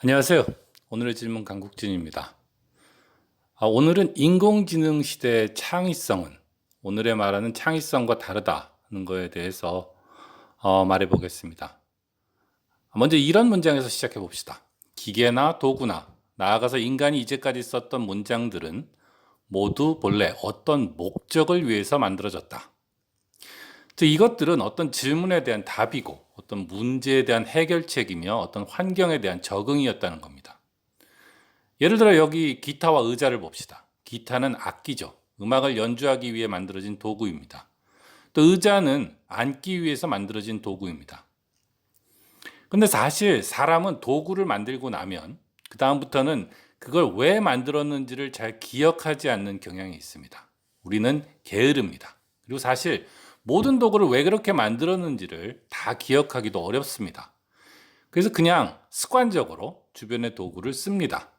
안녕하세요. 오늘의 질문 강국진입니다. 오늘은 인공지능 시대의 창의성은 오늘의 말하는 창의성과 다르다는 거에 대해서 말해 보겠습니다. 먼저 이런 문장에서 시작해 봅시다. 기계나 도구나 나아가서 인간이 이제까지 썼던 문장들은 모두 본래 어떤 목적을 위해서 만들어졌다. 즉 이것들은 어떤 질문에 대한 답이고 어떤 문제에 대한 해결책이며 어떤 환경에 대한 적응이었다는 겁니다. 예를 들어 여기 기타와 의자를 봅시다. 기타는 악기죠. 음악을 연주하기 위해 만들어진 도구입니다. 또 의자는 앉기 위해서 만들어진 도구입니다. 근데 사실 사람은 도구를 만들고 나면 그 다음부터는 그걸 왜 만들었는지를 잘 기억하지 않는 경향이 있습니다. 우리는 게으릅니다. 그리고 사실 모든 도구를 왜 그렇게 만들었는지를 다 기억하기도 어렵습니다. 그래서 그냥 습관적으로 주변의 도구를 씁니다.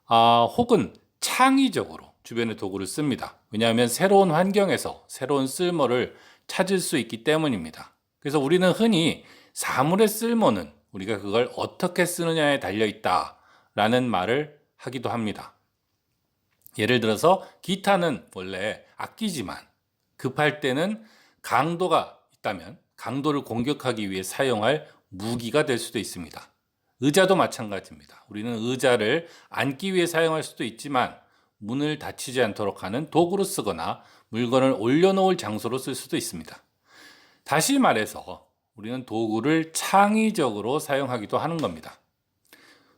혹은 창의적으로 주변의 도구를 씁니다. 왜냐하면 새로운 환경에서 새로운 쓸모를 찾을 수 있기 때문입니다. 그래서 우리는 흔히 사물의 쓸모는 우리가 그걸 어떻게 쓰느냐에 달려 있다라는 말을 하기도 합니다. 예를 들어서 기타는 원래 악기지만 급할 때는 강도가 있다면 강도를 공격하기 위해 사용할 무기가 될 수도 있습니다. 의자도 마찬가지입니다. 우리는 의자를 앉기 위해 사용할 수도 있지만 문을 닫히지 않도록 하는 도구로 쓰거나 물건을 올려놓을 장소로 쓸 수도 있습니다. 다시 말해서 우리는 도구를 창의적으로 사용하기도 하는 겁니다.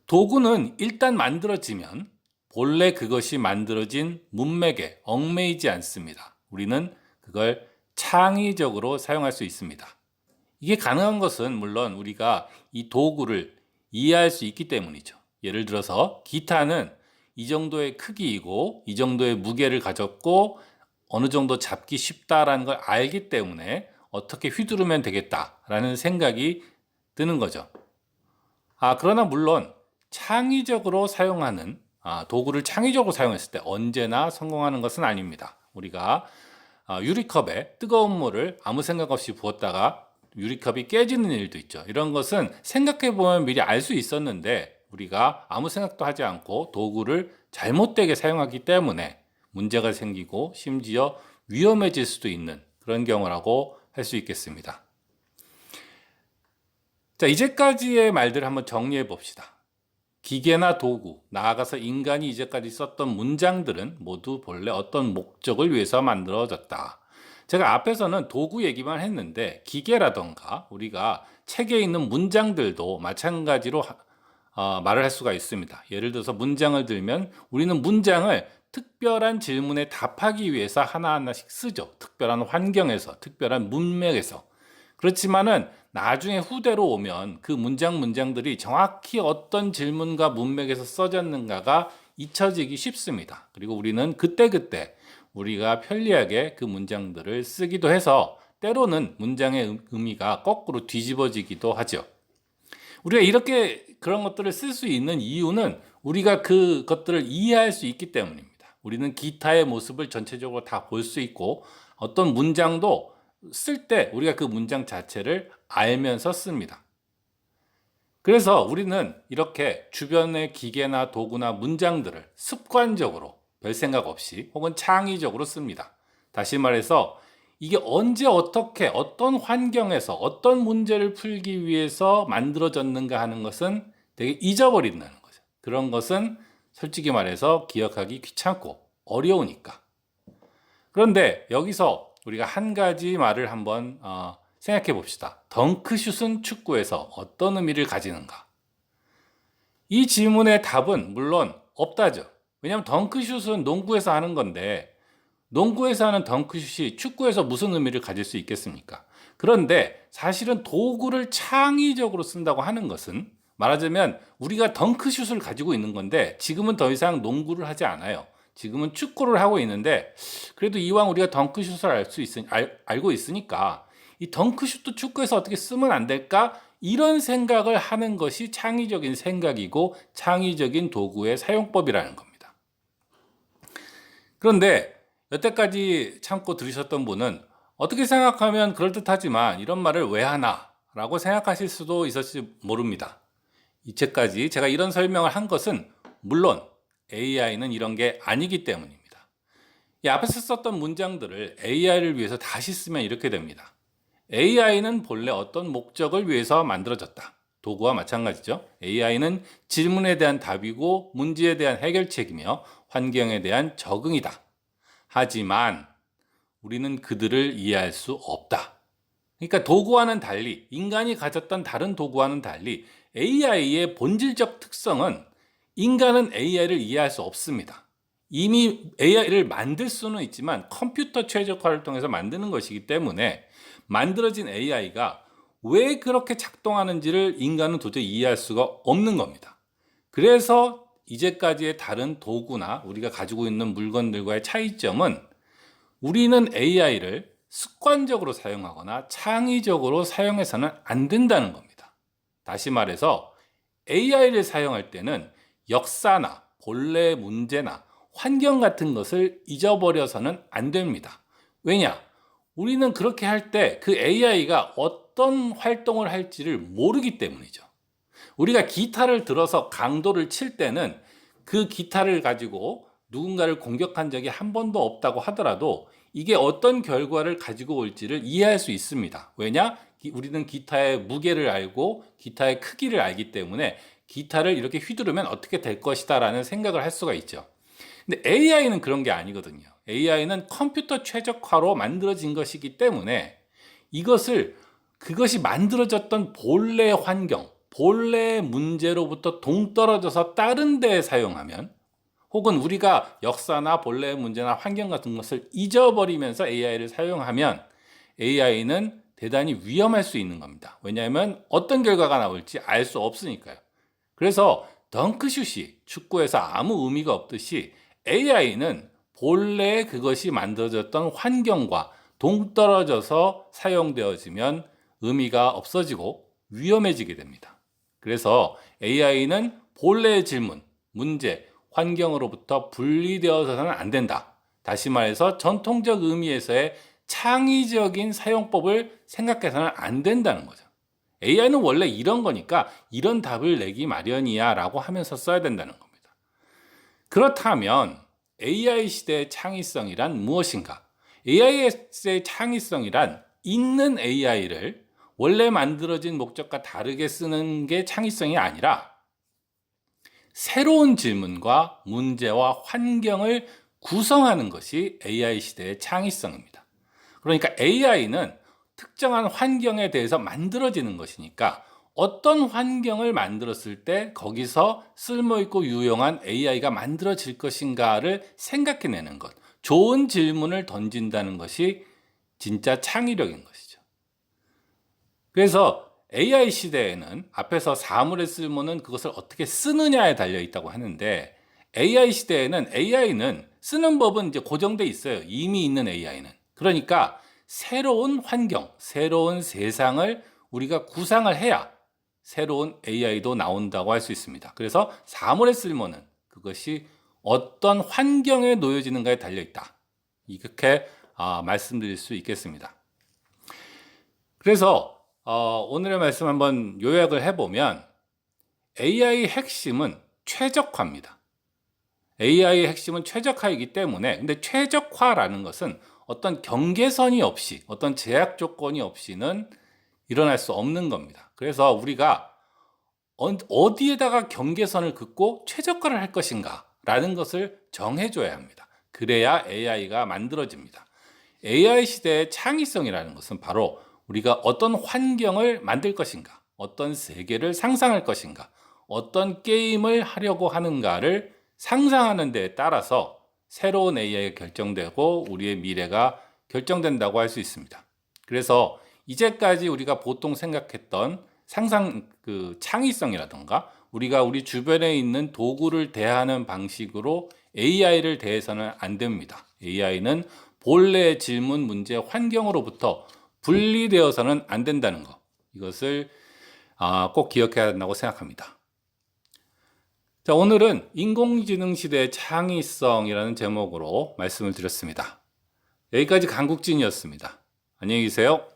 도구는 일단 만들어지면 본래 그것이 만들어진 문맥에 얽매이지 않습니다. 우리는 그걸 창의적으로 사용할 수 있습니다. 이게 가능한 것은 물론 우리가 이 도구를 이해할 수 있기 때문이죠. 예를 들어서 기타는 이 정도의 크기이고 이 정도의 무게를 가졌고 어느 정도 잡기 쉽다라는 걸 알기 때문에 어떻게 휘두르면 되겠다라는 생각이 드는 거죠. 그러나 물론 창의적으로 사용하는 도구를 창의적으로 사용했을 때 언제나 성공하는 것은 아닙니다. 우리가 유리컵에 뜨거운 물을 아무 생각 없이 부었다가 유리컵이 깨지는 일도 있죠. 이런 것은 생각해 보면 미리 알 수 있었는데 우리가 아무 생각도 하지 않고 도구를 잘못되게 사용하기 때문에 문제가 생기고 심지어 위험해질 수도 있는 그런 경우라고 할 수 있겠습니다. 자, 이제까지의 말들을 한번 정리해 봅시다. 기계나 도구, 나아가서 인간이 이제까지 썼던 문장들은 모두 본래 어떤 목적을 위해서 만들어졌다. 제가 앞에서는 도구 얘기만 했는데 기계라던가 우리가 책에 있는 문장들도 마찬가지로 말을 할 수가 있습니다. 예를 들어서 문장을 들면 우리는 문장을 특별한 질문에 답하기 위해서 하나하나씩 쓰죠. 특별한 환경에서, 특별한 문맥에서. 그렇지만은 나중에 후대로 오면 그 문장들이 정확히 어떤 질문과 문맥에서 써졌는가가 잊혀지기 쉽습니다. 그리고 우리는 그때그때 우리가 편리하게 그 문장들을 쓰기도 해서 때로는 문장의 의미가 거꾸로 뒤집어지기도 하죠. 우리가 이렇게 그런 것들을 쓸 수 있는 이유는 우리가 그것들을 이해할 수 있기 때문입니다. 우리는 기타의 모습을 전체적으로 다 볼 수 있고 어떤 문장도 쓸 때 우리가 그 문장 자체를 알면서 씁니다. 그래서 우리는 이렇게 주변의 기계나 도구나 문장들을 습관적으로 별 생각 없이 혹은 창의적으로 씁니다. 다시 말해서 이게 언제 어떻게 어떤 환경에서 어떤 문제를 풀기 위해서 만들어졌는가 하는 것은 되게 잊어버린다는 거죠. 그런 것은 솔직히 말해서 기억하기 귀찮고 어려우니까. 그런데 여기서 우리가 한 가지 말을 한번 생각해 봅시다. 덩크슛은 축구에서 어떤 의미를 가지는가? 이 질문의 답은 물론 없다죠. 왜냐하면 덩크슛은 농구에서 하는 건데 농구에서 하는 덩크슛이 축구에서 무슨 의미를 가질 수 있겠습니까? 그런데 사실은 도구를 창의적으로 쓴다고 하는 것은 말하자면 우리가 덩크슛을 가지고 있는 건데 지금은 더 이상 농구를 하지 않아요. 지금은 축구를 하고 있는데 그래도 이왕 우리가 덩크슛을 알고 있으니까 이 덩크슛도 축구에서 어떻게 쓰면 안 될까? 이런 생각을 하는 것이 창의적인 생각이고 창의적인 도구의 사용법이라는 겁니다. 그런데 여태까지 참고 들으셨던 분은 어떻게 생각하면 그럴듯하지만 이런 말을 왜 하나? 라고 생각하실 수도 있을지 모릅니다. 이제까지 제가 이런 설명을 한 것은 물론 AI는 이런 게 아니기 때문입니다. 이 앞에서 썼던 문장들을 AI를 위해서 다시 쓰면 이렇게 됩니다. AI는 본래 어떤 목적을 위해서 만들어졌다. 도구와 마찬가지죠. AI는 질문에 대한 답이고 문제에 대한 해결책이며 환경에 대한 적응이다. 하지만 우리는 그들을 이해할 수 없다. 그러니까 도구와는 달리, 인간이 가졌던 다른 도구와는 달리 AI의 본질적 특성은 인간은 AI를 이해할 수 없습니다. 이미 AI를 만들 수는 있지만 컴퓨터 최적화를 통해서 만드는 것이기 때문에 만들어진 AI가 왜 그렇게 작동하는지를 인간은 도저히 이해할 수가 없는 겁니다. 그래서 이제까지의 다른 도구나 우리가 가지고 있는 물건들과의 차이점은 우리는 AI를 습관적으로 사용하거나 창의적으로 사용해서는 안 된다는 겁니다. 다시 말해서 AI를 사용할 때는 역사나 본래의 문제나 환경 같은 것을 잊어버려서는 안 됩니다. 왜냐? 우리는 그렇게 할 때 그 AI가 어떤 활동을 할지를 모르기 때문이죠. 우리가 기타를 들어서 강도를 칠 때는 그 기타를 가지고 누군가를 공격한 적이 한 번도 없다고 하더라도 이게 어떤 결과를 가지고 올지를 이해할 수 있습니다. 왜냐? 우리는 기타의 무게를 알고 기타의 크기를 알기 때문에 기타를 이렇게 휘두르면 어떻게 될 것이다 라는 생각을 할 수가 있죠. 근데 AI는 그런 게 아니거든요. AI는 컴퓨터 최적화로 만들어진 것이기 때문에 그것이 만들어졌던 본래 환경, 본래 문제로부터 동떨어져서 다른 데에 사용하면 혹은 우리가 역사나 본래의 문제나 환경 같은 것을 잊어버리면서 AI를 사용하면 AI는 대단히 위험할 수 있는 겁니다. 왜냐하면 어떤 결과가 나올지 알 수 없으니까요. 그래서 덩크슛이 축구에서 아무 의미가 없듯이 AI는 본래 그것이 만들어졌던 환경과 동떨어져서 사용되어지면 의미가 없어지고 위험해지게 됩니다. 그래서 AI는 본래의 질문, 문제, 환경으로부터 분리되어서는 안 된다. 다시 말해서 전통적 의미에서의 창의적인 사용법을 생각해서는 안 된다는 거죠. AI는 원래 이런 거니까 이런 답을 내기 마련이야 라고 하면서 써야 된다는 겁니다. 그렇다면 AI 시대의 창의성이란 무엇인가? AI 시대의 창의성이란 있는 AI를 원래 만들어진 목적과 다르게 쓰는 게 창의성이 아니라 새로운 질문과 문제와 환경을 구성하는 것이 AI 시대의 창의성입니다. 그러니까 AI는 특정한 환경에 대해서 만들어지는 것이니까 어떤 환경을 만들었을 때 거기서 쓸모있고 유용한 AI가 만들어질 것인가를 생각해내는 것, 좋은 질문을 던진다는 것이 진짜 창의력인 것이죠. 그래서 AI 시대에는 앞에서 사물의 쓸모는 그것을 어떻게 쓰느냐에 달려 있다고 하는데 AI 시대에는 AI는 쓰는 법은 이제 고정돼 있어요. 이미 있는 AI는. 그러니까 새로운 환경, 새로운 세상을 우리가 구상을 해야 새로운 AI도 나온다고 할 수 있습니다. 그래서 사물의 쓸모는 그것이 어떤 환경에 놓여지는가에 달려 있다. 이렇게 말씀드릴 수 있겠습니다. 그래서 오늘의 말씀 한번 요약을 해보면 AI의 핵심은 최적화입니다. AI의 핵심은 최적화이기 때문에 근데 최적화라는 것은 어떤 경계선이 없이 어떤 제약 조건이 없이는 일어날 수 없는 겁니다. 그래서 우리가 어디에다가 경계선을 긋고 최적화를 할 것인가 라는 것을 정해줘야 합니다. 그래야 AI가 만들어집니다. AI 시대의 창의성이라는 것은 바로 우리가 어떤 환경을 만들 것인가, 어떤 세계를 상상할 것인가, 어떤 게임을 하려고 하는가를 상상하는 데에 따라서 새로운 AI가 결정되고 우리의 미래가 결정된다고 할 수 있습니다. 그래서 이제까지 우리가 보통 생각했던 창의성이라든가 우리가 우리 주변에 있는 도구를 대하는 방식으로 AI를 대해서는 안 됩니다. AI는 본래의 질문, 문제, 환경으로부터 분리되어서는 안 된다는 것. 이것을 꼭 기억해야 한다고 생각합니다. 자, 오늘은 인공지능 시대의 창의성이라는 제목으로 말씀을 드렸습니다. 여기까지 강국진이었습니다. 안녕히 계세요.